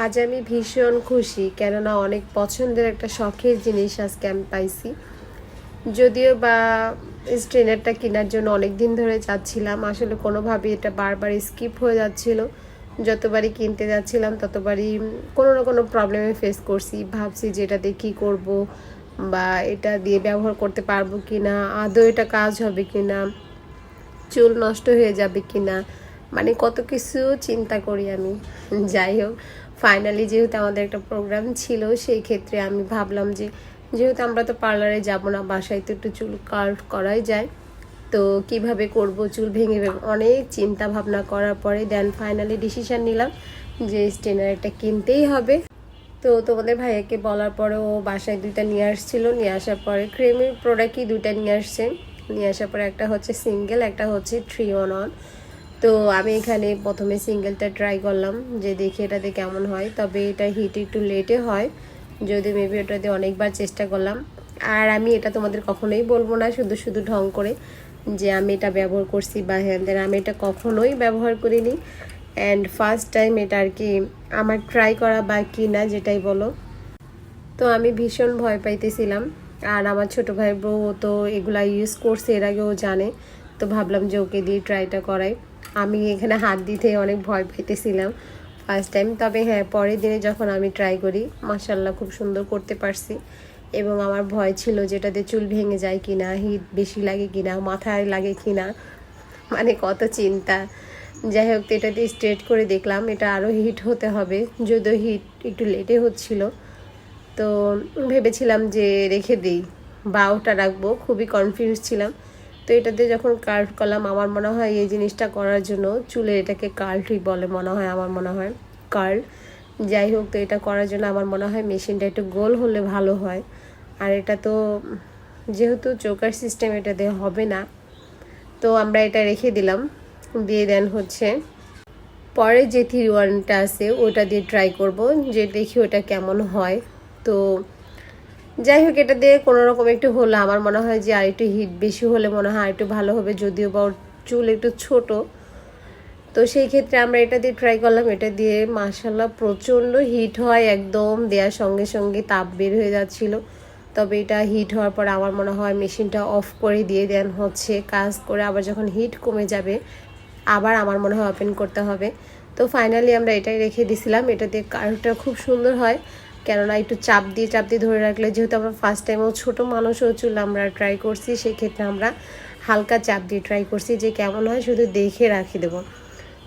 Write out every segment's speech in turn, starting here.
আজ আমি ভীষণ খুশি, কেননা অনেক পছন্দের একটা শখের জিনিস আজকে আমি পাইছি। যদিও বা স্ট্রেনারটা কেনার জন্য অনেক দিন ধরে যাচ্ছিলাম, আসলে কোনোভাবে এটা বারবার স্কিপ হয়ে যাচ্ছিল। যতবারই কিনতে যাচ্ছিলাম ততবারই কোনো না কোনো প্রবলেমে ফেস করছি। ভাবছি যে এটা দিয়ে কী করবো, বা এটা দিয়ে ব্যবহার করতে পারবো কি না, আদৌ এটা কাজ হবে কি না, চুল নষ্ট হয়ে যাবে কি না, মানে কত কিছু চিন্তা করি আমি। যাই হোক, ফাইনালি যেহেতু আমাদের একটা প্রোগ্রাম ছিল, সেই ক্ষেত্রে আমি ভাবলাম যে যেহেতু আমরা তো পার্লারে যাব না, বাসায় তো একটু চুল কার্ভ করাই যায়, তো কিভাবে করব, চুল ভেঙে ভেঙে অনেক চিন্তা ভাবনা করার পরে দেন ফাইনালি ডিসিশন নিলাম যে স্ট্রেনারটা কিনতেই হবে। তো তোমাদের ভাইয়াকে বলার পরে ও বাসায় দুইটা নিয়ে আসছিলো, নিয়ে আসার পরে ক্রিমের প্রোডাক্টই দুইটা নিয়ে আসছে। নিয়ে আসার পরে একটা হচ্ছে সিঙ্গেল, একটা হচ্ছে 3-on-1। তো আমি এখানে প্রথমে সিঙ্গেলটা ট্রাই করলাম যে দেখি এটাতে কেমন হয়, তবে এটা হিট একটু লেটে হয়, যদি মেবি ওটাতে অনেকবার চেষ্টা করলাম। আর আমি এটা তোমাদের কখনোই বলবো না শুধু শুধু ঢং করে যে আমি এটা ব্যবহার করছি বা হ্যান দেন, আমি এটা কখনোই ব্যবহার করিনি। অ্যান্ড ফার্স্ট টাইম এটা আর কি আমার ট্রাই করা বা কি না যেটাই বলো। তো আমি ভীষণ ভয় পাইতেছিলাম, আর আমার ছোটো ভাই বউ তো এগুলা ইউজ করছে, এর আগেও জানে, তো ভাবলাম যে ওকে দিয়ে ট্রাইটা করাই। আমি এখানে হাত দিতে অনেক ভয় পাইতেছিলাম ফার্স্ট টাইম, তবে হ্যাঁ পরের দিনে যখন আমি ট্রাই করি মাশাআল্লাহ খুব সুন্দর করতে পারছি। এবং আমার ভয় ছিল যেটাতে চুল ভেঙে যায় কি না, হিট বেশি লাগে কি না, মাথায় লাগে কি না, মানে কত চিন্তা। যাই হোক, তো এটা দিয়ে স্ট্রেট করে দেখলাম, এটা আরও হিট হতে হবে, যদিও হিট একটু লেটে হচ্ছিল। তো ভেবেছিলাম যে রেখে দিই বা ওটা রাখবো, খুবই কনফিউজ ছিলাম। তো এটাতে যখন কার্ভ করলাম, আমার মনে হয় এই জিনিসটা করার জন্য চুলের এটাকে কার্লই বলে মনে হয়, আমার মনে হয় কার্ল। যাই হোক, তো এটা করার জন্য আমার মনে হয় মেশিনটা একটু গোল হলে ভালো হয়। আর এটা তো যেহেতু চোকার সিস্টেম, এটা দিয়ে হবে না, তো আমরা এটা রেখে দিলাম। দিয়ে দেন হচ্ছে পরে যে 3-on-1টা আছে ওটা দিয়ে ট্রাই করব, যে দেখি ওটা কেমন হয়। তো যাই হোক, এটা দিয়ে কোনো রকম একটু হলো, আমার মনে হয় যে আর একটু হিট বেশি হলে মনে হয় একটু ভালো হবে, যদিও বা ওর চুল একটু ছোট। তো সেই ক্ষেত্রে আমরা এটা দিয়ে ট্রাই করলাম, এটা দিয়ে মাশাআল্লাহ প্রচণ্ড হিট হয়, একদম দেওয়ার সঙ্গে সঙ্গে তাপ বের হয়ে যাচ্ছিল। তবে এটা হিট হওয়ার পর আমার মনে হয় মেশিনটা অফ করে দিয়ে দেন হচ্ছে কাজ করে, আবার যখন হিট কমে যাবে আবার আমার মনে হয় ওপেন করতে হবে। তো ফাইনালি আমরা এটাই রেখে দিছিলাম। এটা দিয়ে কার্ভটা খুব সুন্দর হয়, কেননা একটু চাপ দিয়ে ধরে রাখলে, যেহেতু আমরা ফার্স্ট টাইমেও ছোটো মানুষও চুল আমরা ট্রাই করছি, সেই ক্ষেত্রে আমরা হালকা চাপ দিয়ে ট্রাই করছি যে কেমন হয়, শুধু দেখে রাখি দেবো।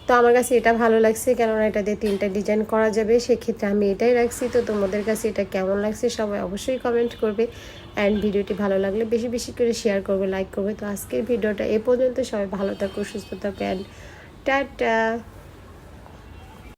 তো আমার কাছে এটা ভালো লাগছে, কেননা এটা দিয়ে 3টা ডিজাইন করা যাবে, সেক্ষেত্রে আমি এটাই রাখছি। তো তোমাদের কাছে এটা কেমন লাগছে সবাই অবশ্যই কমেন্ট করবে, অ্যান্ড ভিডিওটি ভালো লাগলে বেশি বেশি করে শেয়ার করবে, লাইক করবে। তো আজকের ভিডিওটা এ পর্যন্ত, সবাই ভালো থাকো, সুস্থ থাকো, অ্যান্ড টাটা।